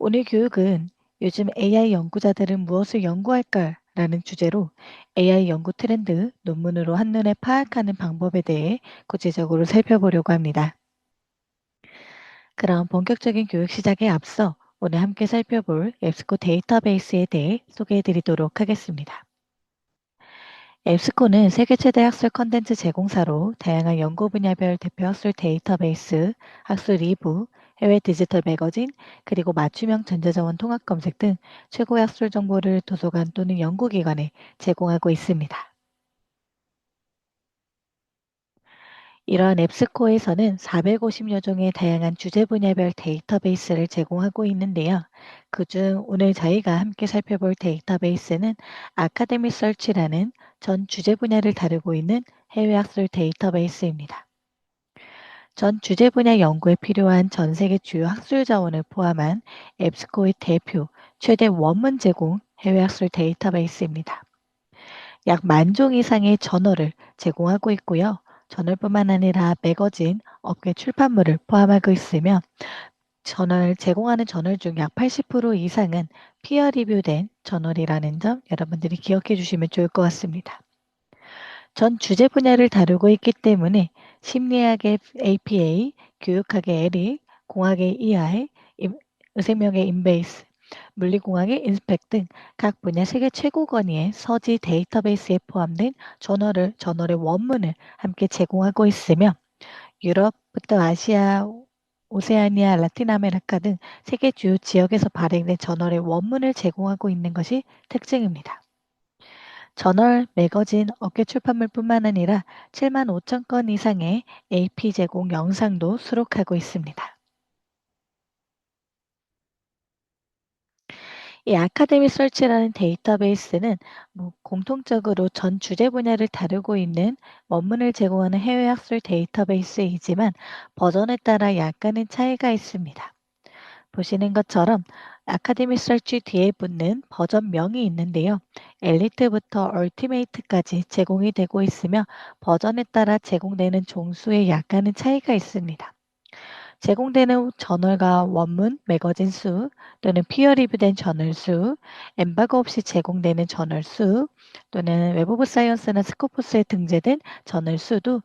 오늘 교육은 요즘 AI 연구자들은 무엇을 연구할까라는 주제로 AI 연구 트렌드 논문으로 한눈에 파악하는 방법에 대해 구체적으로 살펴보려고 합니다. 그럼 본격적인 교육 시작에 앞서 오늘 함께 살펴볼 앱스코 데이터베이스에 대해 소개해 드리도록 하겠습니다. 앱스코는 세계 최대 학술 컨텐츠 제공사로 다양한 연구 분야별 대표 학술 데이터베이스, 학술 리뷰, 해외 디지털 매거진, 그리고 맞춤형 전자자원 통합 검색 등 최고의 학술 정보를 도서관 또는 연구기관에 제공하고 있습니다. 이러한 앱스코에서는 450여 종의 다양한 주제 분야별 데이터베이스를 제공하고 있는데요. 그중 오늘 저희가 함께 살펴볼 데이터베이스는 아카데미 서치라는 전 주제 분야를 다루고 있는 해외 학술 데이터베이스입니다. 전 주제 분야 연구에 필요한 전 세계 주요 학술 자원을 포함한 앱스코의 대표 최대 원문 제공 해외 학술 데이터베이스입니다. 약 10,000종 이상의 저널을 제공하고 있고요. 저널뿐만 아니라 매거진, 업계 출판물을 포함하고 있으며 제공하는 저널 중 약 80% 이상은 피어 리뷰된 저널이라는 점 여러분들이 기억해 주시면 좋을 것 같습니다. 전 주제 분야를 다루고 있기 때문에 심리학의 APA, 교육학의 에릭, 공학의 EI, 의생명의 인베이스, 물리공학의 인스펙 등 각 분야 세계 최고 권위의 서지 데이터베이스에 포함된 저널의 원문을 함께 제공하고 있으며 유럽부터 아시아, 오세아니아, 라틴 아메리카 등 세계 주요 지역에서 발행된 저널의 원문을 제공하고 있는 것이 특징입니다. 저널, 매거진, 업계 출판물뿐만 아니라 7만 5천 건 이상의 AP 제공 영상도 수록하고 있습니다. 이 아카데미 서치라는 데이터베이스는 공통적으로 전 주제 분야를 다루고 있는 원문을 제공하는 해외 학술 데이터베이스이지만 버전에 따라 약간의 차이가 있습니다. 보시는 것처럼 아카데미 서치 뒤에 붙는 버전명이 있는데요. 엘리트부터 얼티메이트까지 제공이 되고 있으며 버전에 따라 제공되는 종수에 약간의 차이가 있습니다. 제공되는 저널과 원문, 매거진 수 또는 피어 리뷰된 저널 수, 엠바고 없이 제공되는 저널 수 또는 웹 오브 사이언스나 스코포스에 등재된 저널 수도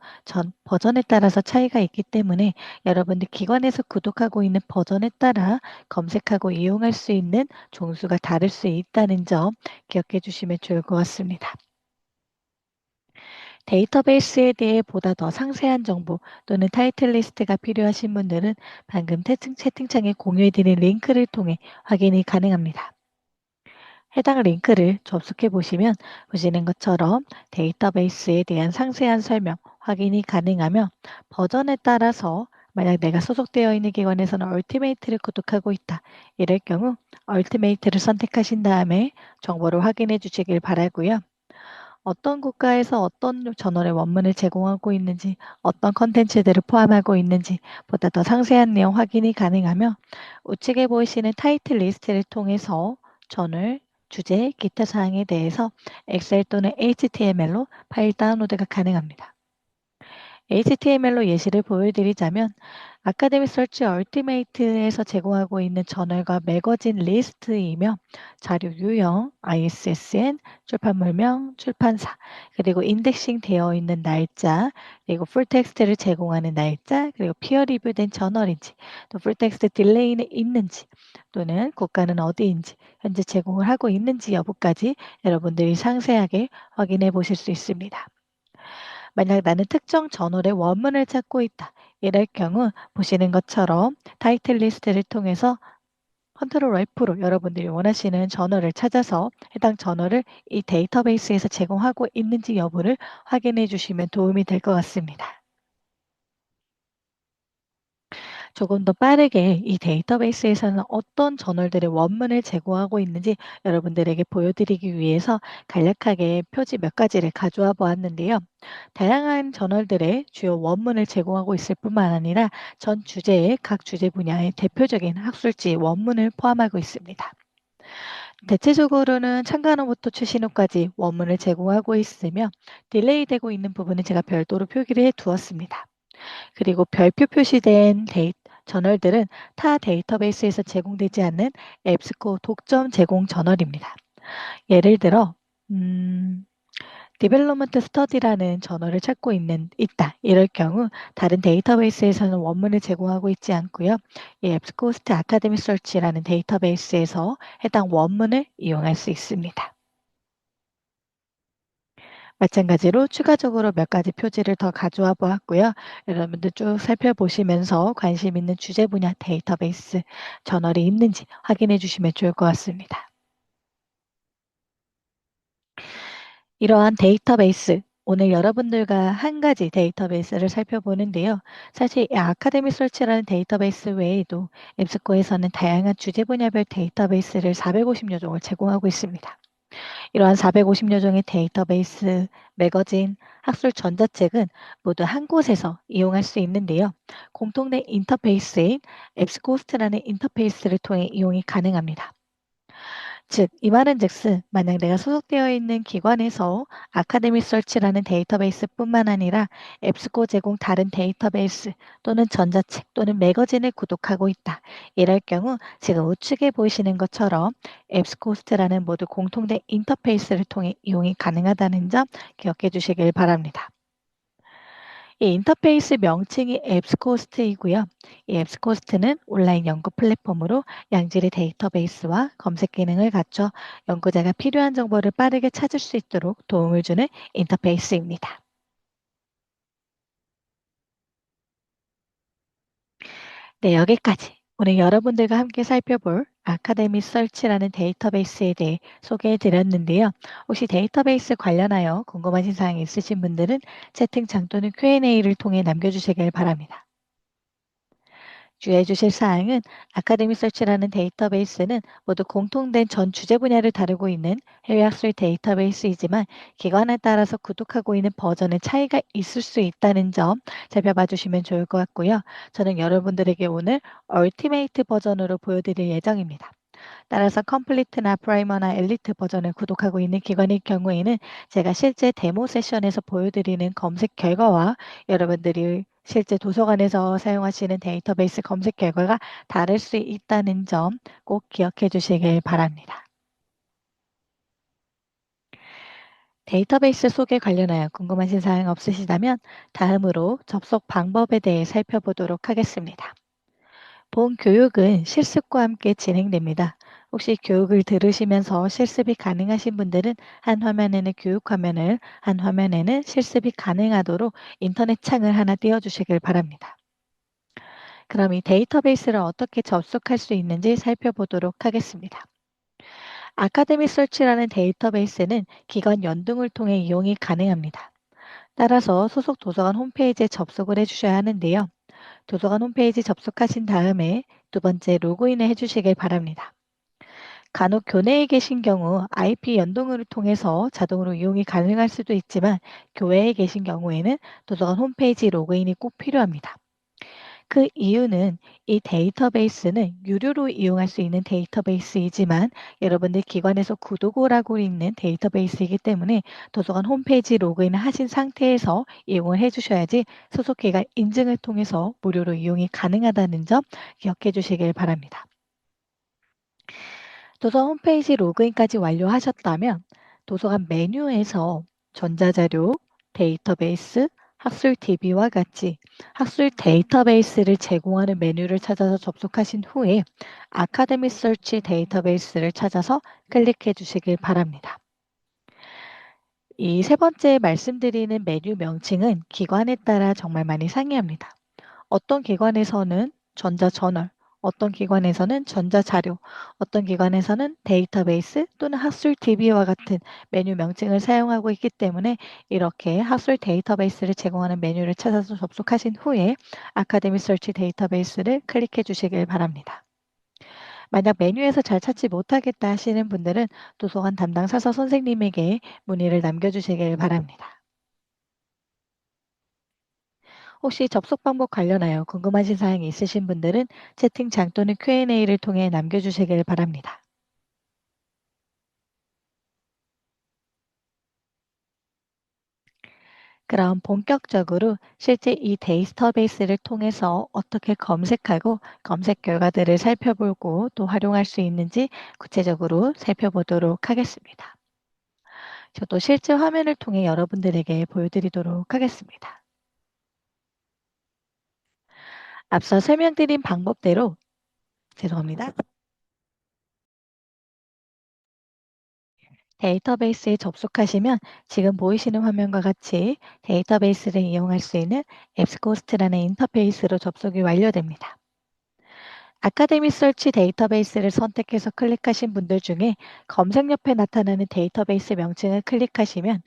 버전에 따라서 차이가 있기 때문에 여러분들 기관에서 구독하고 있는 버전에 따라 검색하고 이용할 수 있는 종수가 다를 수 있다는 점 기억해 주시면 좋을 것 같습니다. 데이터베이스에 대해 보다 더 상세한 정보 또는 타이틀 리스트가 필요하신 분들은 방금 채팅창에 공유해드린 링크를 통해 확인이 가능합니다. 해당 링크를 접속해 보시면 보시는 것처럼 데이터베이스에 대한 상세한 설명 확인이 가능하며 버전에 따라서 만약 내가 소속되어 있는 기관에서는 얼티메이트를 구독하고 있다. 이럴 경우 얼티메이트를 선택하신 다음에 정보를 확인해 주시길 바라고요. 어떤 국가에서 어떤 저널의 원문을 제공하고 있는지, 어떤 컨텐츠들을 포함하고 있는지 보다 더 상세한 내용 확인이 가능하며 우측에 보이시는 타이틀 리스트를 통해서 저널, 주제, 기타 사항에 대해서 엑셀 또는 HTML로 파일 다운로드가 가능합니다. HTML로 예시를 보여드리자면 아카데미 서치 얼티메이트에서 제공하고 있는 저널과 매거진 리스트이며 자료 유형, ISSN, 출판물명, 출판사, 그리고 인덱싱 되어 있는 날짜, 그리고 풀텍스트를 제공하는 날짜, 그리고 피어 리뷰된 저널인지, 또 풀텍스트 딜레이는 있는지, 또는 국가는 어디인지, 현재 제공을 하고 있는지 여부까지 여러분들이 상세하게 확인해 보실 수 있습니다. 만약 나는 특정 저널의 원문을 찾고 있다. 이럴 경우 보시는 것처럼 타이틀 리스트를 통해서 컨트롤 F로 여러분들이 원하시는 저널을 찾아서 해당 저널을 이 데이터베이스에서 제공하고 있는지 여부를 확인해 주시면 도움이 될 것 같습니다. 조금 더 빠르게 이 데이터베이스에서는 어떤 저널들의 원문을 제공하고 있는지 여러분들에게 보여드리기 위해서 간략하게 표지 몇 가지를 가져와 보았는데요. 다양한 저널들의 주요 원문을 제공하고 있을 뿐만 아니라 전 주제의 각 주제 분야의 대표적인 학술지 원문을 포함하고 있습니다. 대체적으로는 참가로부터 최신호까지 원문을 제공하고 있으며 딜레이되고 있는 부분은 제가 별도로 표기를 해 두었습니다. 그리고 별표 표시된 저널들은 타 데이터베이스에서 제공되지 않는 앱스코 독점 제공 저널입니다. 예를 들어, 음, 디벨로먼트 스터디라는 저널을 찾고 있다. 이럴 경우 다른 데이터베이스에서는 원문을 제공하고 있지 않고요. 이 앱스코스트 아카데미 서치라는 데이터베이스에서 해당 원문을 이용할 수 있습니다. 마찬가지로 추가적으로 몇 가지 표지를 더 가져와 보았고요. 여러분들 쭉 살펴보시면서 관심 있는 주제 분야 데이터베이스 저널이 있는지 확인해 주시면 좋을 것 같습니다. 이러한 데이터베이스, 오늘 여러분들과 한 가지 데이터베이스를 살펴보는데요. 사실 이 아카데미 설치라는 데이터베이스 외에도 앱스코에서는 다양한 주제 분야별 데이터베이스를 450여 종을 제공하고 있습니다. 이러한 450여 종의 데이터베이스, 매거진, 학술 전자책은 모두 한 곳에서 이용할 수 있는데요. 공통된 인터페이스인 앱스코스트라는 인터페이스를 통해 이용이 가능합니다. 즉, 이 말은즉슨 만약 내가 소속되어 있는 기관에서 아카데미 서치라는 데이터베이스뿐만 아니라 앱스코 제공 다른 데이터베이스 또는 전자책 또는 매거진을 구독하고 있다. 이럴 경우 지금 우측에 보이시는 것처럼 앱스코스트라는 모두 공통된 인터페이스를 통해 이용이 가능하다는 점 기억해 주시길 바랍니다. 이 인터페이스 명칭이 앱스코스트이고요. 이 앱스코스트는 온라인 연구 플랫폼으로 양질의 데이터베이스와 검색 기능을 갖춰 연구자가 필요한 정보를 빠르게 찾을 수 있도록 도움을 주는 인터페이스입니다. 네, 여기까지 오늘 여러분들과 함께 살펴볼 아카데미 서치라는 데이터베이스에 대해 소개해 드렸는데요. 혹시 데이터베이스 관련하여 궁금하신 사항이 있으신 분들은 채팅창 또는 Q&A를 통해 남겨주시길 바랍니다. 주의해 주실 사항은 아카데미 서치라는 데이터베이스는 모두 공통된 전 주제 분야를 다루고 있는 해외 학술 데이터베이스이지만 기관에 따라서 구독하고 있는 버전의 차이가 있을 수 있다는 점 살펴봐 주시면 좋을 것 같고요. 저는 여러분들에게 오늘 얼티메이트 버전으로 보여드릴 예정입니다. 따라서 컴플리트나 프라이머나 엘리트 버전을 구독하고 있는 기관일 경우에는 제가 실제 데모 세션에서 보여드리는 검색 결과와 여러분들이 실제 도서관에서 사용하시는 데이터베이스 검색 결과가 다를 수 있다는 점 꼭 기억해 주시길 바랍니다. 데이터베이스 소개 관련하여 궁금하신 사항 없으시다면 다음으로 접속 방법에 대해 살펴보도록 하겠습니다. 본 교육은 실습과 함께 진행됩니다. 혹시 교육을 들으시면서 실습이 가능하신 분들은 한 화면에는 교육 화면을, 한 화면에는 실습이 가능하도록 인터넷 창을 하나 띄워주시길 바랍니다. 그럼 이 데이터베이스를 어떻게 접속할 수 있는지 살펴보도록 하겠습니다. 아카데미 서치라는 데이터베이스는 기관 연동을 통해 이용이 가능합니다. 따라서 소속 도서관 홈페이지에 접속을 해주셔야 하는데요. 도서관 홈페이지 접속하신 다음에 두 번째 로그인을 해주시길 바랍니다. 간혹 교내에 계신 경우 IP 연동을 통해서 자동으로 이용이 가능할 수도 있지만 교외에 계신 경우에는 도서관 홈페이지 로그인이 꼭 필요합니다. 그 이유는 이 데이터베이스는 유료로 이용할 수 있는 데이터베이스이지만 여러분들 기관에서 구독을 하고 있는 데이터베이스이기 때문에 도서관 홈페이지 로그인을 하신 상태에서 이용을 해주셔야지 소속기관 인증을 통해서 무료로 이용이 가능하다는 점 기억해 주시길 바랍니다. 도서관 홈페이지 로그인까지 완료하셨다면 도서관 메뉴에서 전자자료, 데이터베이스, 학술 DB와 같이 학술 데이터베이스를 제공하는 메뉴를 찾아서 접속하신 후에 아카데미 서치 데이터베이스를 찾아서 클릭해 주시길 바랍니다. 이 세 번째 말씀드리는 메뉴 명칭은 기관에 따라 정말 많이 상이합니다. 어떤 기관에서는 전자저널, 어떤 기관에서는 전자자료, 어떤 기관에서는 데이터베이스 또는 학술 DB와 같은 메뉴 명칭을 사용하고 있기 때문에 이렇게 학술 데이터베이스를 제공하는 메뉴를 찾아서 접속하신 후에 아카데미 서치 데이터베이스를 클릭해 주시길 바랍니다. 만약 메뉴에서 잘 찾지 못하겠다 하시는 분들은 도서관 담당 사서 선생님에게 문의를 남겨주시길 바랍니다. 혹시 접속 방법 관련하여 궁금하신 사항이 있으신 분들은 채팅창 또는 Q&A를 통해 남겨주시길 바랍니다. 그럼 본격적으로 실제 이 데이터베이스를 통해서 어떻게 검색하고 검색 결과들을 살펴보고 또 활용할 수 있는지 구체적으로 살펴보도록 하겠습니다. 저도 실제 화면을 통해 여러분들에게 보여드리도록 하겠습니다. 앞서 설명드린 방법대로 죄송합니다. 데이터베이스에 접속하시면 지금 보이시는 화면과 같이 데이터베이스를 이용할 수 있는 앱스코스트라는 인터페이스로 접속이 완료됩니다. 아카데미 서치 데이터베이스를 선택해서 클릭하신 분들 중에 검색 옆에 나타나는 데이터베이스 명칭을 클릭하시면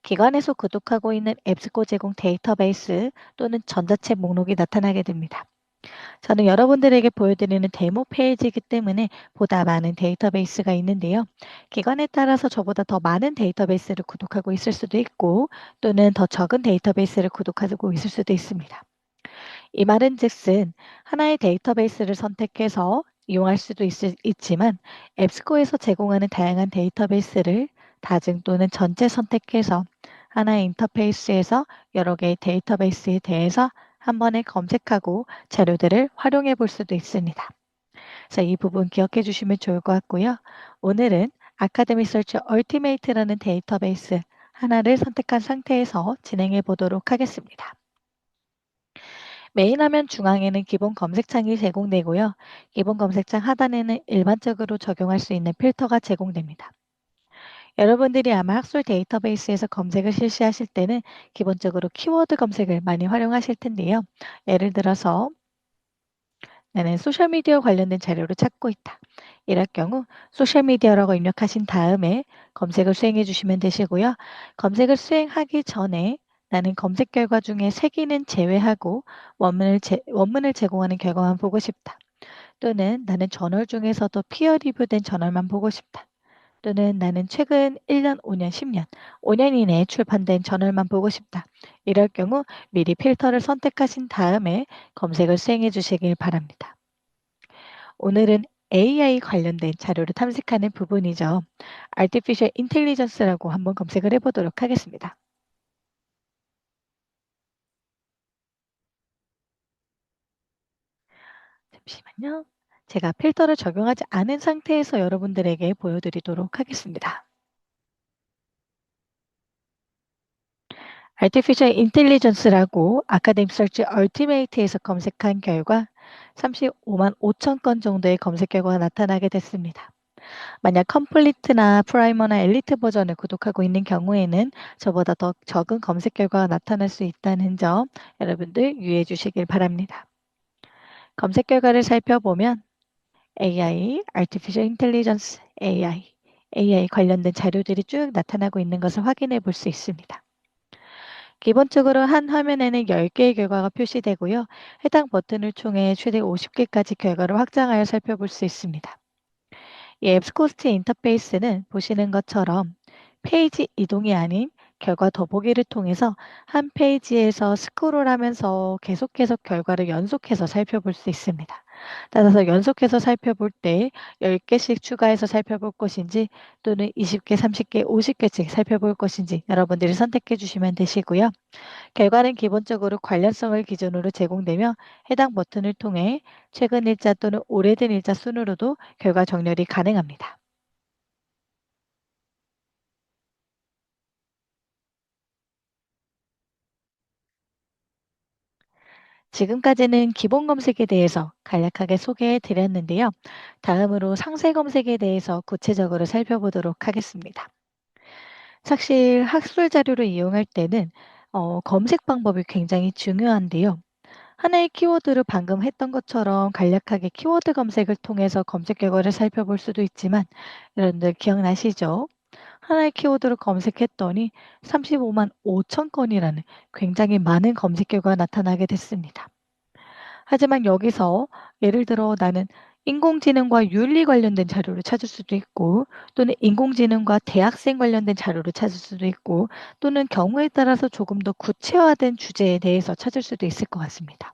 기관에서 구독하고 있는 앱스코 제공 데이터베이스 또는 전자책 목록이 나타나게 됩니다. 저는 여러분들에게 보여드리는 데모 페이지이기 때문에 보다 많은 데이터베이스가 있는데요. 기관에 따라서 저보다 더 많은 데이터베이스를 구독하고 있을 수도 있고 또는 더 적은 데이터베이스를 구독하고 있을 수도 있습니다. 이 말은즉슨 하나의 데이터베이스를 선택해서 이용할 수도 있지만 앱스코에서 제공하는 다양한 데이터베이스를 다중 또는 전체 선택해서 하나의 인터페이스에서 여러 개의 데이터베이스에 대해서 한 번에 검색하고 자료들을 활용해 볼 수도 있습니다. 그래서 이 부분 기억해 주시면 좋을 것 같고요. 오늘은 아카데미 서치 얼티메이트라는 데이터베이스 하나를 선택한 상태에서 진행해 보도록 하겠습니다. 메인 화면 중앙에는 기본 검색창이 제공되고요. 기본 검색창 하단에는 일반적으로 적용할 수 있는 필터가 제공됩니다. 여러분들이 아마 학술 데이터베이스에서 검색을 실시하실 때는 기본적으로 키워드 검색을 많이 활용하실 텐데요. 예를 들어서 나는 소셜미디어 관련된 자료를 찾고 있다. 이럴 경우 소셜미디어라고 입력하신 다음에 검색을 수행해 주시면 되시고요. 검색을 수행하기 전에 나는 검색 결과 중에 세기는 제외하고 원문을 제공하는 결과만 보고 싶다. 또는 나는 저널 중에서도 피어 리뷰된 저널만 보고 싶다. 또는 나는 최근 1년, 5년, 10년, 5년 이내에 출판된 저널만 보고 싶다. 이럴 경우 미리 필터를 선택하신 다음에 검색을 수행해 주시길 바랍니다. 오늘은 AI 관련된 자료를 탐색하는 부분이죠. Artificial Intelligence라고 한번 검색을 해보도록 하겠습니다. 잠시만요. 제가 필터를 적용하지 않은 상태에서 여러분들에게 보여드리도록 하겠습니다. Artificial Intelligence라고 아카데믹 서치 얼티메이트에서 검색한 결과 35만 5천 건 정도의 검색 결과가 나타나게 됐습니다. 만약 컴플리트나 프라이머나 엘리트 버전을 구독하고 있는 경우에는 저보다 더 적은 검색 결과가 나타날 수 있다는 점 여러분들 유의해 주시길 바랍니다. 검색 결과를 살펴보면 AI, Artificial Intelligence, AI 관련된 자료들이 쭉 나타나고 있는 것을 확인해 볼 수 있습니다. 기본적으로 한 화면에는 10개의 결과가 표시되고요. 해당 버튼을 통해 최대 50개까지 결과를 확장하여 살펴볼 수 있습니다. 이 앱스코스트 인터페이스는 보시는 것처럼 페이지 이동이 아닌 결과 더보기를 통해서 한 페이지에서 스크롤하면서 계속해서 결과를 연속해서 살펴볼 수 있습니다. 따라서 연속해서 살펴볼 때 10개씩 추가해서 살펴볼 것인지 또는 20개, 30개, 50개씩 살펴볼 것인지 여러분들이 선택해 주시면 되시고요. 결과는 기본적으로 관련성을 기준으로 제공되며 해당 버튼을 통해 최근 일자 또는 오래된 일자 순으로도 결과 정렬이 가능합니다. 지금까지는 기본 검색에 대해서 간략하게 소개해 드렸는데요. 다음으로 상세 검색에 대해서 구체적으로 살펴보도록 하겠습니다. 사실 학술 자료를 이용할 때는 검색 방법이 굉장히 중요한데요. 하나의 키워드를 방금 했던 것처럼 간략하게 키워드 검색을 통해서 검색 결과를 살펴볼 수도 있지만 여러분들 기억나시죠? 하나의 키워드를 검색했더니 35만 5천 건이라는 굉장히 많은 검색 결과가 나타나게 됐습니다. 하지만 여기서 예를 들어 나는 인공지능과 윤리 관련된 자료를 찾을 수도 있고 또는 인공지능과 대학생 관련된 자료를 찾을 수도 있고 또는 경우에 따라서 조금 더 구체화된 주제에 대해서 찾을 수도 있을 것 같습니다.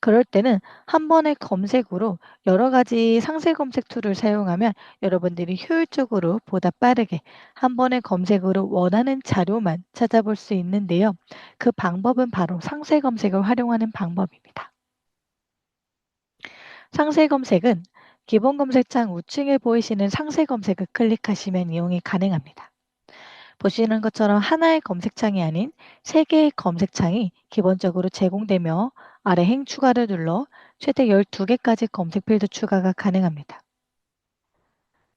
그럴 때는 한 번의 검색으로 여러 가지 상세 검색 툴을 사용하면 여러분들이 효율적으로 보다 빠르게 한 번의 검색으로 원하는 자료만 찾아볼 수 있는데요. 그 방법은 바로 상세 검색을 활용하는 방법입니다. 상세 검색은 기본 검색창 우측에 보이시는 상세 검색을 클릭하시면 이용이 가능합니다. 보시는 것처럼 하나의 검색창이 아닌 세 개의 검색창이 기본적으로 제공되며 아래 행 추가를 눌러 최대 12개까지 검색 필드 추가가 가능합니다.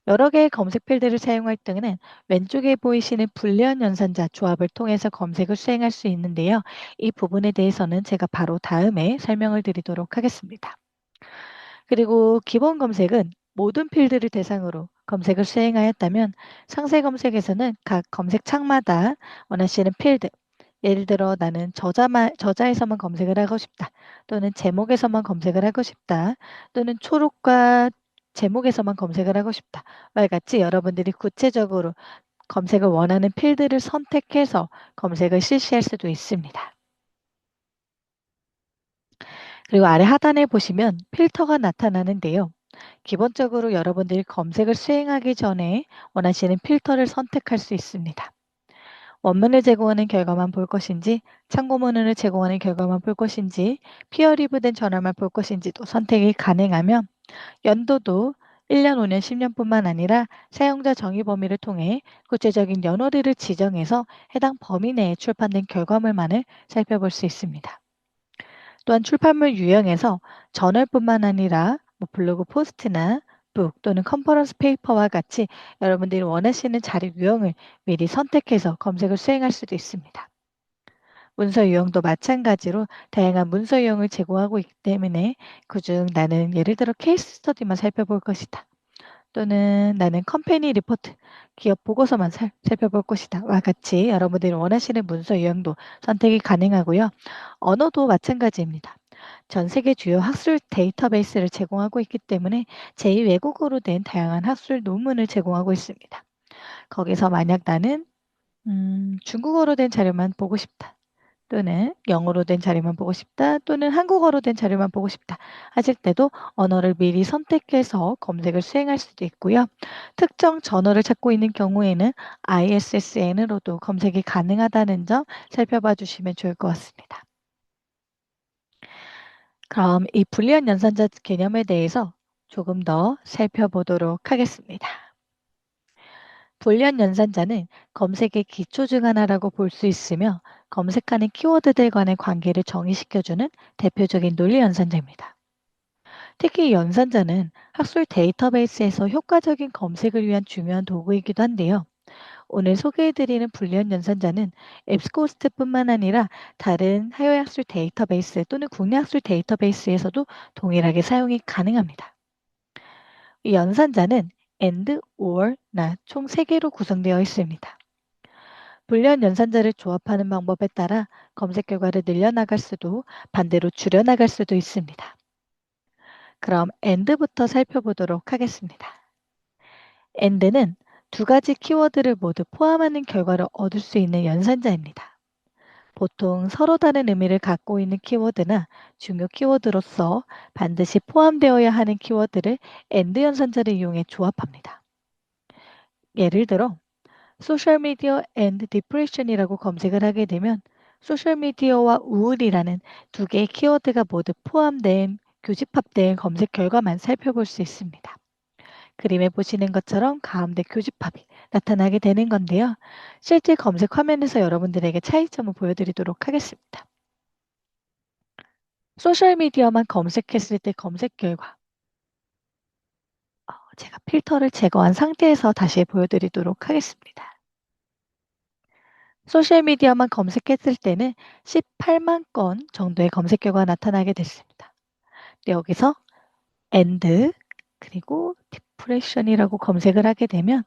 여러 개의 검색 필드를 사용할 때는 왼쪽에 보이시는 불리한 연산자 조합을 통해서 검색을 수행할 수 있는데요. 이 부분에 대해서는 제가 바로 다음에 설명을 드리도록 하겠습니다. 그리고 기본 검색은 모든 필드를 대상으로 검색을 수행하였다면 상세 검색에서는 각 검색 창마다 원하시는 필드, 예를 들어 나는 저자에서만 검색을 하고 싶다. 또는 제목에서만 검색을 하고 싶다. 또는 초록과 제목에서만 검색을 하고 싶다. 와 같이 여러분들이 구체적으로 검색을 원하는 필드를 선택해서 검색을 실시할 수도 있습니다. 그리고 아래 하단에 보시면 필터가 나타나는데요. 기본적으로 여러분들이 검색을 수행하기 전에 원하시는 필터를 선택할 수 있습니다. 원문을 제공하는 결과만 볼 것인지, 참고문헌을 제공하는 결과만 볼 것인지, 피어 리뷰된 저널만 볼 것인지도 선택이 가능하며 연도도 1년, 5년, 10년뿐만 아니라 사용자 정의 범위를 통해 구체적인 연월일을 지정해서 해당 범위 내에 출판된 결과물만을 살펴볼 수 있습니다. 또한 출판물 유형에서 저널뿐만 아니라 블로그 포스트나 북 또는 컨퍼런스 페이퍼와 같이 여러분들이 원하시는 자료 유형을 미리 선택해서 검색을 수행할 수도 있습니다. 문서 유형도 마찬가지로 다양한 문서 유형을 제공하고 있기 때문에 그중 나는 예를 들어 케이스 스터디만 살펴볼 것이다. 또는 나는 컴퍼니 리포트, 기업 보고서만 살펴볼 것이다. 와 같이 여러분들이 원하시는 문서 유형도 선택이 가능하고요. 언어도 마찬가지입니다. 전 세계 주요 학술 데이터베이스를 제공하고 있기 때문에 제2외국어로 된 다양한 학술 논문을 제공하고 있습니다. 거기서 만약 나는 중국어로 된 자료만 보고 싶다. 또는 영어로 된 자료만 보고 싶다. 또는 한국어로 된 자료만 보고 싶다. 하실 때도 언어를 미리 선택해서 검색을 수행할 수도 있고요. 특정 저널을 찾고 있는 경우에는 ISSN으로도 검색이 가능하다는 점 살펴봐 주시면 좋을 것 같습니다. 그럼 이 불리한 연산자 개념에 대해서 조금 더 살펴보도록 하겠습니다. 불리한 연산자는 검색의 기초 중 하나라고 볼 수 있으며 검색하는 키워드들 간의 관계를 정의시켜주는 대표적인 논리 연산자입니다. 특히 연산자는 학술 데이터베이스에서 효과적인 검색을 위한 중요한 도구이기도 한데요. 오늘 소개해드리는 불리한 연산자는 앱스코스트뿐만 아니라 다른 해외 학술 데이터베이스 또는 국내 학술 데이터베이스에서도 동일하게 사용이 가능합니다. 이 연산자는 and, or, not 총 3개로 구성되어 있습니다. 불리한 연산자를 조합하는 방법에 따라 검색 결과를 늘려나갈 수도 반대로 줄여나갈 수도 있습니다. 그럼 and부터 살펴보도록 하겠습니다. and는 두 가지 키워드를 모두 포함하는 결과를 얻을 수 있는 연산자입니다. 보통 서로 다른 의미를 갖고 있는 키워드나 중요 키워드로서 반드시 포함되어야 하는 키워드를 and 연산자를 이용해 조합합니다. 예를 들어 소셜미디어 and depression이라고 검색을 하게 되면 소셜미디어와 우울이라는 두 개의 키워드가 모두 포함된 교집합된 검색 결과만 살펴볼 수 있습니다. 그림에 보시는 것처럼 가운데 교집합이 나타나게 되는 건데요. 실제 검색 화면에서 여러분들에게 차이점을 보여드리도록 하겠습니다. 소셜미디어만 검색했을 때 검색 결과 제가 필터를 제거한 상태에서 다시 보여드리도록 하겠습니다. 소셜미디어만 검색했을 때는 18만 건 정도의 검색 결과가 나타나게 됐습니다. 여기서 and 그리고 디프레션이라고 검색을 하게 되면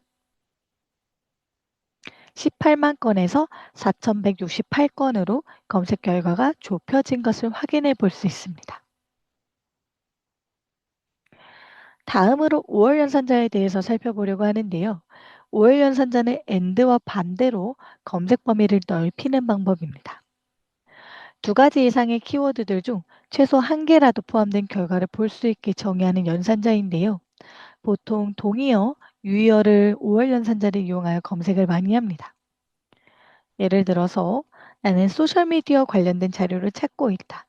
18만 건에서 4,168건으로 검색 결과가 좁혀진 것을 확인해 볼 수 있습니다. 다음으로 5월 연산자에 대해서 살펴보려고 하는데요. 5월 연산자는 and와 반대로 검색 범위를 넓히는 방법입니다. 두 가지 이상의 키워드들 중 최소 한 개라도 포함된 결과를 볼 수 있게 정의하는 연산자인데요. 보통 동의어, 유의어를 5월 연산자를 이용하여 검색을 많이 합니다. 예를 들어서 나는 소셜미디어 관련된 자료를 찾고 있다.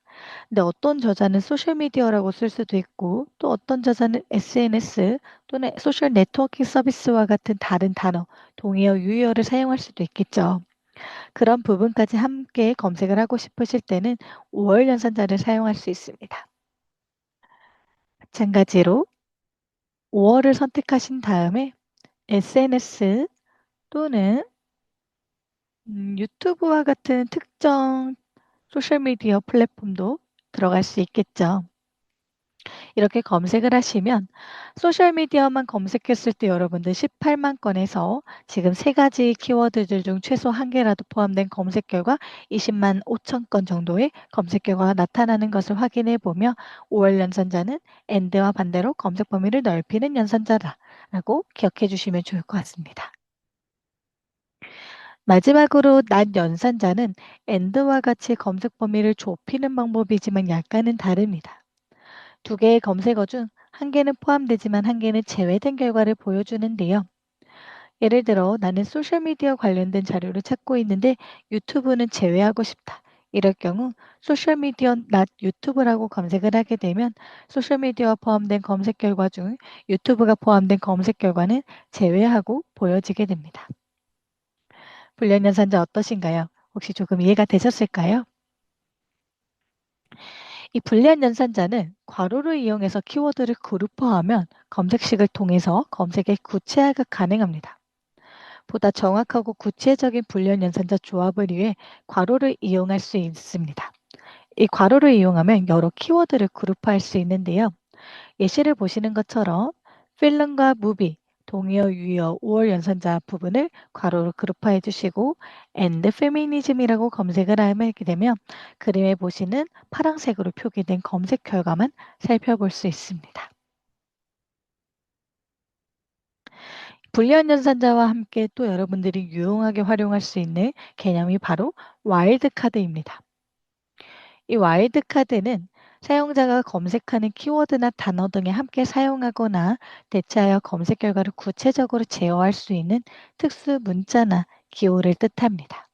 근데 어떤 저자는 소셜미디어라고 쓸 수도 있고 또 어떤 저자는 SNS 또는 소셜 네트워킹 서비스와 같은 다른 단어, 동의어, 유의어를 사용할 수도 있겠죠. 그런 부분까지 함께 검색을 하고 싶으실 때는 5월 연산자를 사용할 수 있습니다. 마찬가지로 5월을 선택하신 다음에 SNS 또는 유튜브와 같은 특정 소셜미디어 플랫폼도 들어갈 수 있겠죠. 이렇게 검색을 하시면 소셜미디어만 검색했을 때 여러분들 18만 건에서 지금 세 가지 키워드들 중 최소 한 개라도 포함된 검색 결과 20만 5천 건 정도의 검색 결과가 나타나는 것을 확인해 보며 5월 연산자는 AND와 반대로 검색 범위를 넓히는 연산자라고 기억해 주시면 좋을 것 같습니다. 마지막으로 낮 연산자는 AND와 같이 검색 범위를 좁히는 방법이지만 약간은 다릅니다. 두 개의 검색어 중 한 개는 포함되지만 한 개는 제외된 결과를 보여주는데요. 예를 들어 나는 소셜미디어 관련된 자료를 찾고 있는데 유튜브는 제외하고 싶다. 이럴 경우 소셜미디어 not 유튜브라고 검색을 하게 되면 소셜미디어가 포함된 검색 결과 중 유튜브가 포함된 검색 결과는 제외하고 보여지게 됩니다. 불량 연산자 어떠신가요? 혹시 조금 이해가 되셨을까요? 이 불리한 연산자는 괄호를 이용해서 키워드를 그룹화하면 검색식을 통해서 검색의 구체화가 가능합니다. 보다 정확하고 구체적인 불리한 연산자 조합을 위해 괄호를 이용할 수 있습니다. 이 괄호를 이용하면 여러 키워드를 그룹화할 수 있는데요. 예시를 보시는 것처럼 필름과 무비, 동의어, 유의어, 5월 연산자 부분을 괄호로 그룹화해 주시고 and feminism이라고 검색을 하게 되면 그림에 보시는 파란색으로 표기된 검색 결과만 살펴볼 수 있습니다. 불리한 연산자와 함께 또 여러분들이 유용하게 활용할 수 있는 개념이 바로 와일드 카드입니다. 이 와일드 카드는 사용자가 검색하는 키워드나 단어 등에 함께 사용하거나 대체하여 검색 결과를 구체적으로 제어할 수 있는 특수 문자나 기호를 뜻합니다.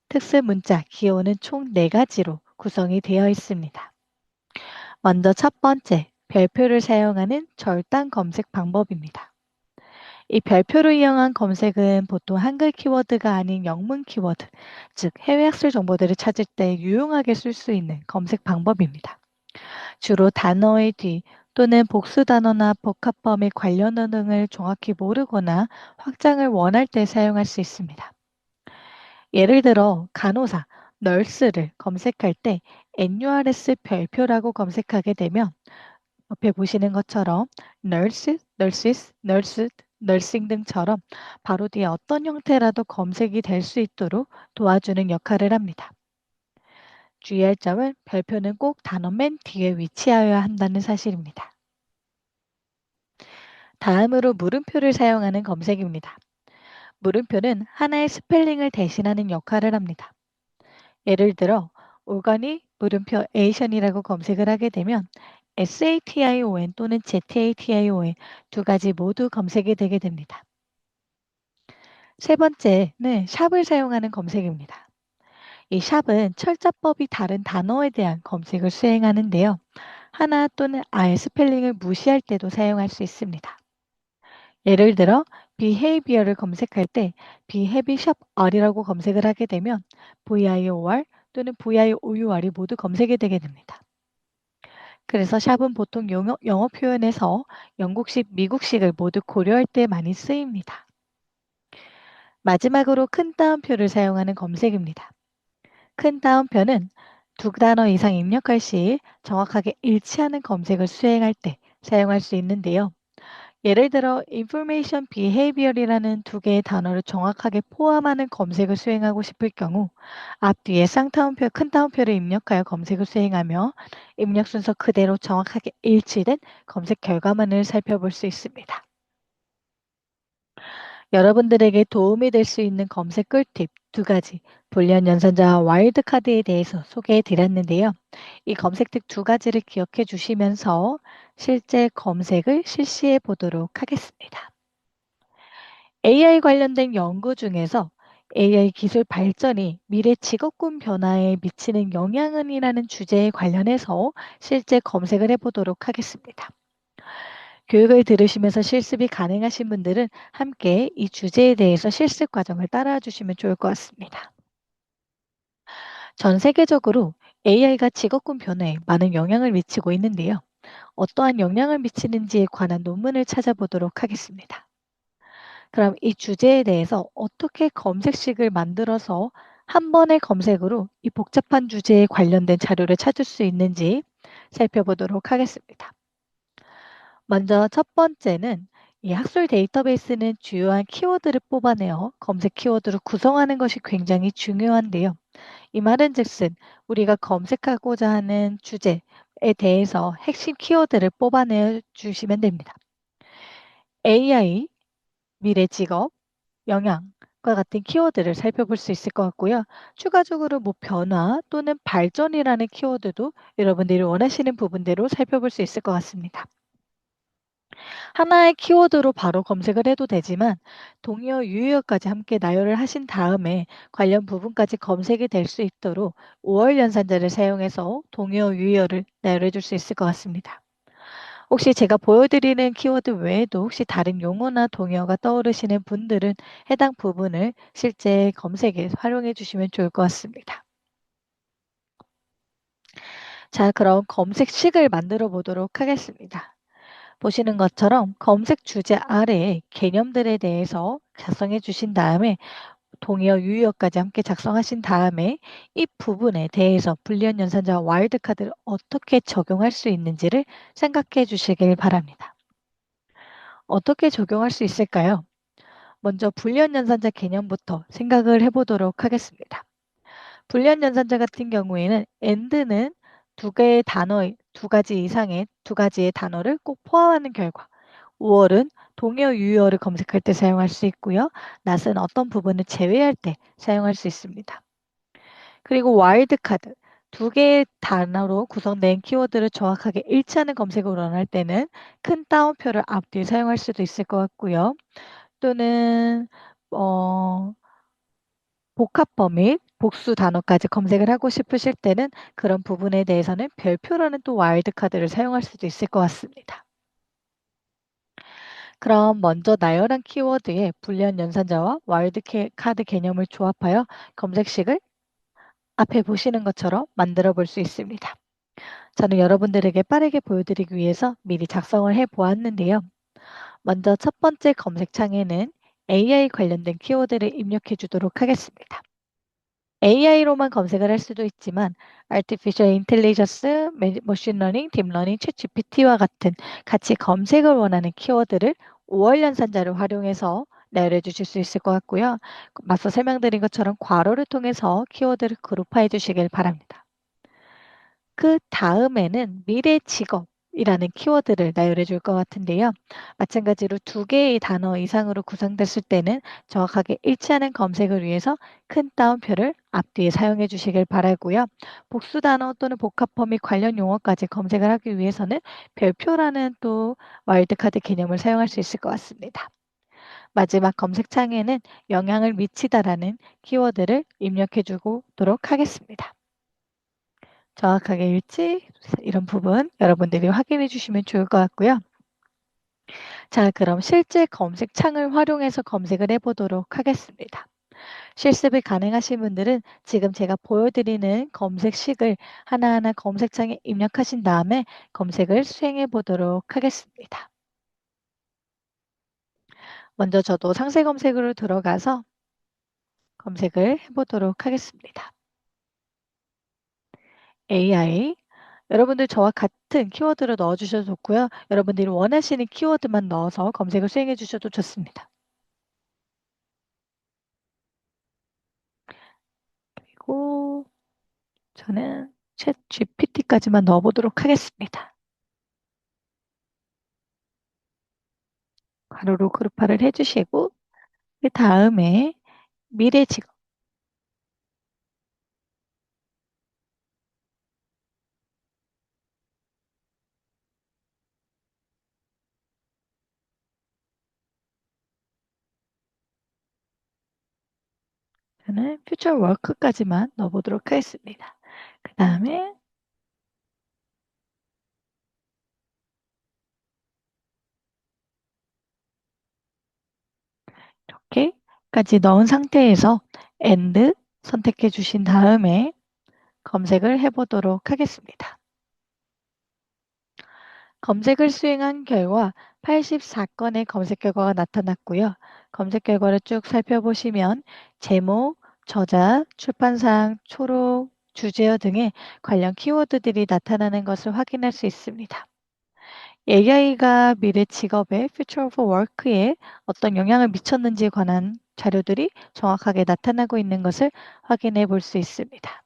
특수 문자, 기호는 총 4가지로 구성이 되어 있습니다. 먼저 첫 번째, 별표를 사용하는 절단 검색 방법입니다. 이 별표를 이용한 검색은 보통 한글 키워드가 아닌 영문 키워드, 즉 해외 학술 정보들을 찾을 때 유용하게 쓸 수 있는 검색 방법입니다. 주로 단어의 뒤 또는 복수 단어나 복합범의 관련어 등을 정확히 모르거나 확장을 원할 때 사용할 수 있습니다. 예를 들어 간호사, 널스를 검색할 때 NURS 별표라고 검색하게 되면 옆에 보시는 것처럼 nurse, nurses, nurse, nursing 등처럼 바로 뒤에 어떤 형태라도 검색이 될 수 있도록 도와주는 역할을 합니다. 주의할 점은 별표는 꼭 단어 맨 뒤에 위치하여야 한다는 사실입니다. 다음으로 물음표를 사용하는 검색입니다. 물음표는 하나의 스펠링을 대신하는 역할을 합니다. 예를 들어 오가닉 물음표 에이션이라고 검색을 하게 되면 SATION 또는 ZATION 두 가지 모두 검색이 되게 됩니다. 세 번째는 샵을 사용하는 검색입니다. 이 샵은 철자법이 다른 단어에 대한 검색을 수행하는데요. 하나 또는 아예 스펠링을 무시할 때도 사용할 수 있습니다. 예를 들어 behavior를 검색할 때 behavior 샵 r이라고 검색을 하게 되면 vior 또는 vior이 모두 검색이 되게 됩니다. 그래서 샵은 보통 영어 표현에서 영국식, 미국식을 모두 고려할 때 많이 쓰입니다. 마지막으로 큰 따옴표를 사용하는 검색입니다. 큰 따옴표는 두 단어 이상 입력할 시 정확하게 일치하는 검색을 수행할 때 사용할 수 있는데요. 예를 들어 information behavior이라는 두 개의 단어를 정확하게 포함하는 검색을 수행하고 싶을 경우 앞뒤에 쌍따옴표, 큰 따옴표를 입력하여 검색을 수행하며 입력 순서 그대로 정확하게 일치된 검색 결과만을 살펴볼 수 있습니다. 여러분들에게 도움이 될 수 있는 검색 꿀팁 두 가지, 불리한 연산자와 와일드카드에 대해서 소개해 드렸는데요. 이 검색팁 두 가지를 기억해 주시면서 실제 검색을 실시해 보도록 하겠습니다. AI 관련된 연구 중에서 AI 기술 발전이 미래 직업군 변화에 미치는 영향은이라는 주제에 관련해서 실제 검색을 해보도록 하겠습니다. 교육을 들으시면서 실습이 가능하신 분들은 함께 이 주제에 대해서 실습 과정을 따라와 주시면 좋을 것 같습니다. 전 세계적으로 AI가 직업군 변화에 많은 영향을 미치고 있는데요. 어떠한 영향을 미치는지에 관한 논문을 찾아보도록 하겠습니다. 그럼 이 주제에 대해서 어떻게 검색식을 만들어서 한 번의 검색으로 이 복잡한 주제에 관련된 자료를 찾을 수 있는지 살펴보도록 하겠습니다. 먼저 첫 번째는 이 학술 데이터베이스는 주요한 키워드를 뽑아내어 검색 키워드로 구성하는 것이 굉장히 중요한데요. 이 말은 즉슨 우리가 검색하고자 하는 주제에 대해서 핵심 키워드를 뽑아내 주시면 됩니다. AI, 미래 직업, 영향과 같은 키워드를 살펴볼 수 있을 것 같고요. 추가적으로 뭐 변화 또는 발전이라는 키워드도 여러분들이 원하시는 부분대로 살펴볼 수 있을 것 같습니다. 하나의 키워드로 바로 검색을 해도 되지만 동의어, 유의어까지 함께 나열을 하신 다음에 관련 부분까지 검색이 될 수 있도록 5월 연산자를 사용해서 동의어, 유의어를 나열해 줄 수 있을 것 같습니다. 혹시 제가 보여드리는 키워드 외에도 혹시 다른 용어나 동의어가 떠오르시는 분들은 해당 부분을 실제 검색에 활용해 주시면 좋을 것 같습니다. 자, 그럼 검색식을 만들어 보도록 하겠습니다. 보시는 것처럼 검색 주제 아래에 개념들에 대해서 작성해 주신 다음에 동의어, 유의어까지 함께 작성하신 다음에 이 부분에 대해서 불리한 연산자와 와일드카드를 어떻게 적용할 수 있는지를 생각해 주시길 바랍니다. 어떻게 적용할 수 있을까요? 먼저 불리한 연산자 개념부터 생각을 해보도록 하겠습니다. 불리한 연산자 같은 경우에는 and는 두 가지 이상의 두 가지의 단어를 꼭 포함하는 결과, 5월은 동의어, 유의어를 검색할 때 사용할 수 있고요. 낫은 어떤 부분을 제외할 때 사용할 수 있습니다. 그리고 와일드카드, 두 개의 단어로 구성된 키워드를 정확하게 일치하는 검색을 원할 때는 큰 따옴표를 앞뒤에 사용할 수도 있을 것 같고요. 또는 어, 복합법 및 복수 단어까지 검색을 하고 싶으실 때는 그런 부분에 대해서는 별표라는 또 와일드카드를 사용할 수도 있을 것 같습니다. 그럼 먼저 나열한 키워드에 불리한 연산자와 와일드카드 개념을 조합하여 검색식을 앞에 보시는 것처럼 만들어 볼 수 있습니다. 저는 여러분들에게 빠르게 보여드리기 위해서 미리 작성을 해 보았는데요. 먼저 첫 번째 검색창에는 AI 관련된 키워드를 입력해 주도록 하겠습니다. AI로만 검색을 할 수도 있지만 Artificial Intelligence, Machine Learning, Deep Learning, ChatGPT와 같은 같이 검색을 원하는 키워드를 5월 연산자를 활용해서 나열해 주실 수 있을 것 같고요. 맞서 설명드린 것처럼 괄호를 통해서 키워드를 그룹화해 주시길 바랍니다. 그 다음에는 미래 직업이라는 키워드를 나열해 줄 것 같은데요. 마찬가지로 두 개의 단어 이상으로 구성됐을 때는 정확하게 일치하는 검색을 위해서 큰 따옴표를 앞뒤에 사용해 주시길 바라고요. 복수 단어 또는 복합법 및 관련 용어까지 검색을 하기 위해서는 별표라는 또 와일드카드 개념을 사용할 수 있을 것 같습니다. 마지막 검색창에는 영향을 미치다라는 키워드를 입력해 주도록 하겠습니다. 정확하게 일치 이런 부분 여러분들이 확인해 주시면 좋을 것 같고요. 자, 그럼 실제 검색창을 활용해서 검색을 해보도록 하겠습니다. 실습이 가능하신 분들은 지금 제가 보여드리는 검색식을 하나하나 검색창에 입력하신 다음에 검색을 수행해 보도록 하겠습니다. 먼저 저도 상세 검색으로 들어가서 검색을 해보도록 하겠습니다. AI 여러분들 저와 같은 키워드를 넣어주셔도 좋고요. 여러분들이 원하시는 키워드만 넣어서 검색을 수행해 주셔도 좋습니다. 그리고 저는 챗 GPT까지만 넣어보도록 하겠습니다. 가로로 그룹화를 해주시고 그 다음에 미래 직업, 저는 퓨처 워크까지만 넣어보도록 하겠습니다. 그 다음에 이렇게까지 넣은 상태에서 and 선택해 주신 다음에 검색을 해보도록 하겠습니다. 검색을 수행한 결과 84건의 검색 결과가 나타났고요. 검색 결과를 쭉 살펴보시면 제목, 저자, 출판상, 초록, 주제어 등의 관련 키워드들이 나타나는 것을 확인할 수 있습니다. AI가 미래 직업의 Future of Work에 어떤 영향을 미쳤는지에 관한 자료들이 정확하게 나타나고 있는 것을 확인해 볼 수 있습니다.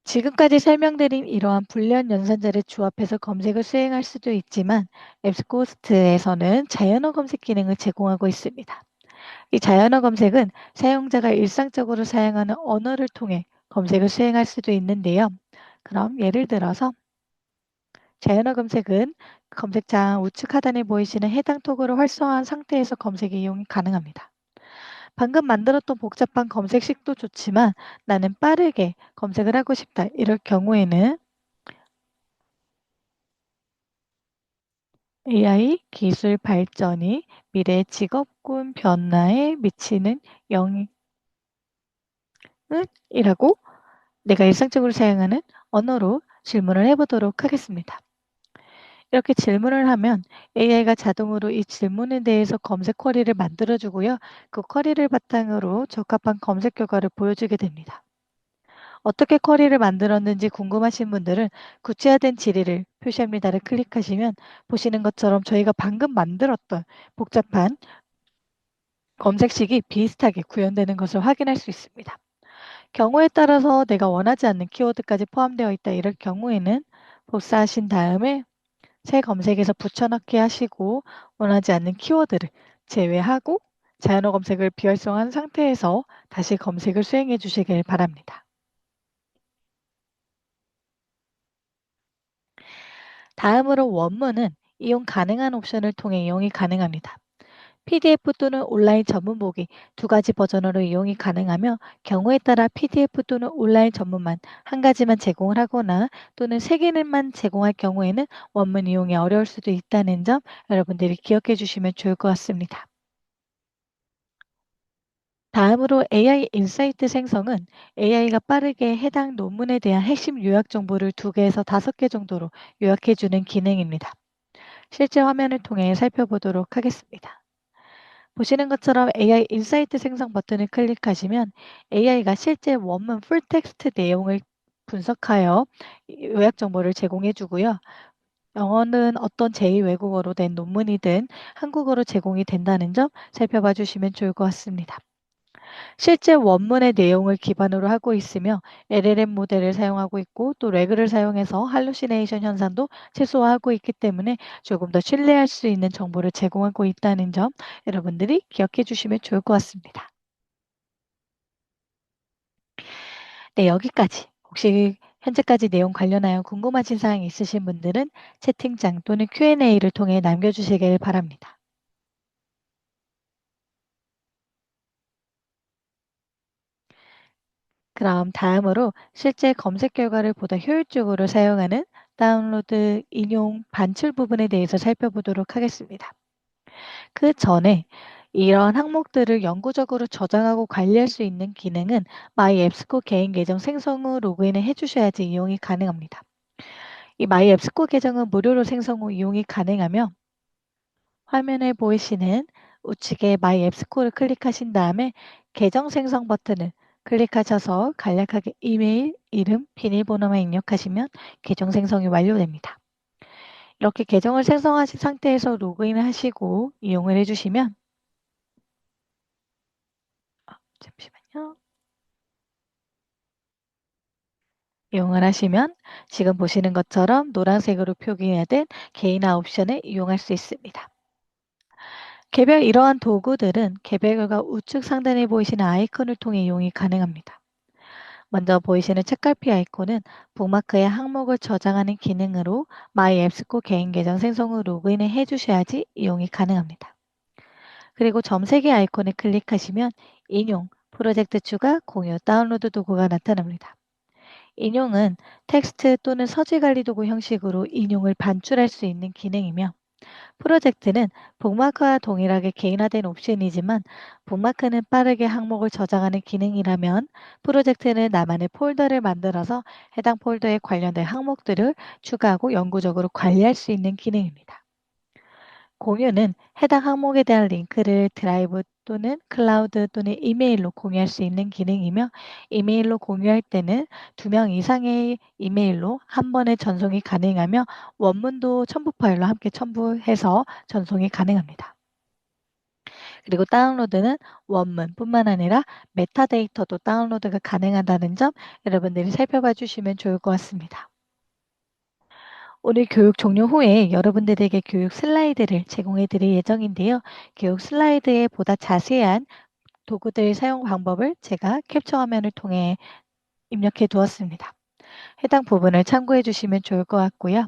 지금까지 설명드린 이러한 불리한 연산자를 조합해서 검색을 수행할 수도 있지만 앱스코스트에서는 자연어 검색 기능을 제공하고 있습니다. 이 자연어 검색은 사용자가 일상적으로 사용하는 언어를 통해 검색을 수행할 수도 있는데요. 그럼 예를 들어서 자연어 검색은 검색창 우측 하단에 보이시는 해당 토글을 활성화한 상태에서 검색 이용이 가능합니다. 방금 만들었던 복잡한 검색식도 좋지만 나는 빠르게 검색을 하고 싶다. 이럴 경우에는 AI 기술 발전이 미래 직업군 변화에 미치는 영향은 이라고 내가 일상적으로 사용하는 언어로 질문을 해보도록 하겠습니다. 이렇게 질문을 하면 AI가 자동으로 이 질문에 대해서 검색 쿼리를 만들어주고요. 그 쿼리를 바탕으로 적합한 검색 결과를 보여주게 됩니다. 어떻게 쿼리를 만들었는지 궁금하신 분들은 구체화된 질의를 표시합니다를 클릭하시면 보시는 것처럼 저희가 방금 만들었던 복잡한 검색식이 비슷하게 구현되는 것을 확인할 수 있습니다. 경우에 따라서 내가 원하지 않는 키워드까지 포함되어 있다 이럴 경우에는 복사하신 다음에 새 검색에서 붙여넣기 하시고 원하지 않는 키워드를 제외하고 자연어 검색을 비활성화한 상태에서 다시 검색을 수행해 주시길 바랍니다. 다음으로 원문은 이용 가능한 옵션을 통해 이용이 가능합니다. PDF 또는 온라인 전문 보기 두 가지 버전으로 이용이 가능하며 경우에 따라 PDF 또는 온라인 전문만 한 가지만 제공을 하거나 또는 세 개만 제공할 경우에는 원문 이용이 어려울 수도 있다는 점 여러분들이 기억해 주시면 좋을 것 같습니다. 다음으로 AI 인사이트 생성은 AI가 빠르게 해당 논문에 대한 핵심 요약 정보를 2개에서 5개 정도로 요약해 주는 기능입니다. 실제 화면을 통해 살펴보도록 하겠습니다. 보시는 것처럼 AI 인사이트 생성 버튼을 클릭하시면 AI가 실제 원문 풀텍스트 내용을 분석하여 요약 정보를 제공해 주고요. 영어는 어떤 제2외국어로 된 논문이든 한국어로 제공이 된다는 점 살펴봐 주시면 좋을 것 같습니다. 실제 원문의 내용을 기반으로 하고 있으며 LLM 모델을 사용하고 있고 또 레그를 사용해서 할루시네이션 현상도 최소화하고 있기 때문에 조금 더 신뢰할 수 있는 정보를 제공하고 있다는 점 여러분들이 기억해 주시면 좋을 것 같습니다. 네, 여기까지. 혹시 현재까지 내용 관련하여 궁금하신 사항이 있으신 분들은 채팅창 또는 Q&A를 통해 남겨주시길 바랍니다. 그럼 다음으로 실제 검색 결과를 보다 효율적으로 사용하는 다운로드, 인용, 반출 부분에 대해서 살펴보도록 하겠습니다. 그 전에 이런 항목들을 영구적으로 저장하고 관리할 수 있는 기능은 마이앱스코 개인 계정 생성 후 로그인을 해주셔야지 이용이 가능합니다. 이 마이앱스코 계정은 무료로 생성 후 이용이 가능하며 화면에 보이시는 우측에 마이 앱스코를 클릭하신 다음에 계정 생성 버튼을 클릭하셔서 간략하게 이메일, 이름, 비밀번호만 입력하시면 계정 생성이 완료됩니다. 이렇게 계정을 생성하신 상태에서 로그인을 하시고 이용을 해주시면 잠시만요. 이용을 하시면 지금 보시는 것처럼 노란색으로 표기된 개인화 옵션을 이용할 수 있습니다. 개별 이러한 도구들은 개별과 우측 상단에 보이시는 아이콘을 통해 이용이 가능합니다. 먼저 보이시는 책갈피 아이콘은 북마크의 항목을 저장하는 기능으로 마이 앱스코 개인 계정 생성 후 로그인을 해주셔야지 이용이 가능합니다. 그리고 점세개 아이콘을 클릭하시면 인용, 프로젝트 추가, 공유, 다운로드 도구가 나타납니다. 인용은 텍스트 또는 서지 관리 도구 형식으로 인용을 반출할 수 있는 기능이며 프로젝트는 북마크와 동일하게 개인화된 옵션이지만 북마크는 빠르게 항목을 저장하는 기능이라면 프로젝트는 나만의 폴더를 만들어서 해당 폴더에 관련된 항목들을 추가하고 영구적으로 관리할 수 있는 기능입니다. 공유는 해당 항목에 대한 링크를 드라이브 또는 클라우드 또는 이메일로 공유할 수 있는 기능이며 이메일로 공유할 때는 2명 이상의 이메일로 한 번에 전송이 가능하며 원문도 첨부 파일로 함께 첨부해서 전송이 가능합니다. 그리고 다운로드는 원문뿐만 아니라 메타데이터도 다운로드가 가능하다는 점 여러분들이 살펴봐 주시면 좋을 것 같습니다. 오늘 교육 종료 후에 여러분들에게 교육 슬라이드를 제공해 드릴 예정인데요. 교육 슬라이드에 보다 자세한 도구들 사용 방법을 제가 캡처 화면을 통해 입력해 두었습니다. 해당 부분을 참고해 주시면 좋을 것 같고요.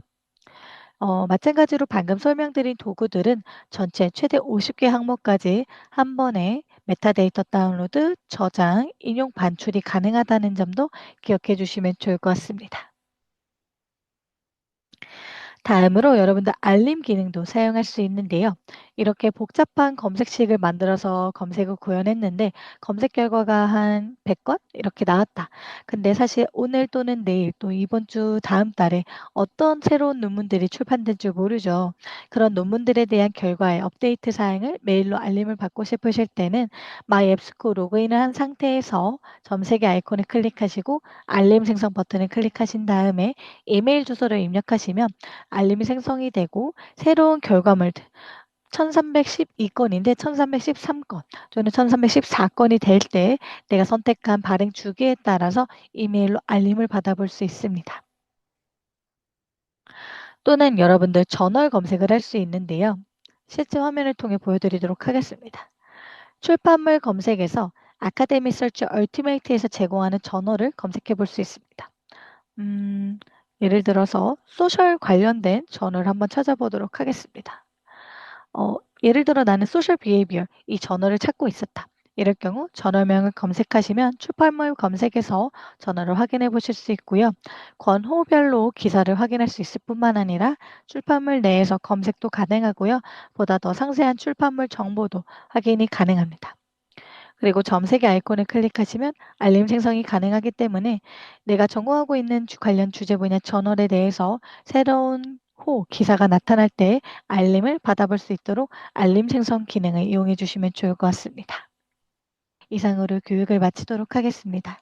마찬가지로 방금 설명드린 도구들은 전체 최대 50개 항목까지 한 번에 메타데이터 다운로드, 저장, 인용 반출이 가능하다는 점도 기억해 주시면 좋을 것 같습니다. 다음으로 여러분들 알림 기능도 사용할 수 있는데요. 이렇게 복잡한 검색식을 만들어서 검색을 구현했는데 검색 결과가 한 100건 이렇게 나왔다. 근데 사실 오늘 또는 내일 또 이번 주 다음 달에 어떤 새로운 논문들이 출판된 줄 모르죠. 그런 논문들에 대한 결과의 업데이트 사항을 메일로 알림을 받고 싶으실 때는 마이앱스코 로그인을 한 상태에서 점세개 아이콘을 클릭하시고 알림 생성 버튼을 클릭하신 다음에 이메일 주소를 입력하시면 알림이 생성이 되고 새로운 결과물들 1312건인데 1313건 또는 1314건이 될 때 내가 선택한 발행 주기에 따라서 이메일로 알림을 받아볼 수 있습니다. 또는 여러분들 저널 검색을 할 수 있는데요. 실제 화면을 통해 보여드리도록 하겠습니다. 출판물 검색에서 아카데미 서치 얼티메이트에서 제공하는 저널을 검색해 볼 수 있습니다. 예를 들어서 소셜 관련된 저널 한번 찾아보도록 하겠습니다. 예를 들어 나는 소셜 비헤이비어 이 저널을 찾고 있었다. 이럴 경우 저널명을 검색하시면 출판물 검색에서 저널을 확인해 보실 수 있고요. 권호별로 기사를 확인할 수 있을 뿐만 아니라 출판물 내에서 검색도 가능하고요. 보다 더 상세한 출판물 정보도 확인이 가능합니다. 그리고 점세개 아이콘을 클릭하시면 알림 생성이 가능하기 때문에 내가 전공하고 있는 관련 주제 분야 저널에 대해서 새로운 기사가 나타날 때 알림을 받아볼 수 있도록 알림 생성 기능을 이용해 주시면 좋을 것 같습니다. 이상으로 교육을 마치도록 하겠습니다.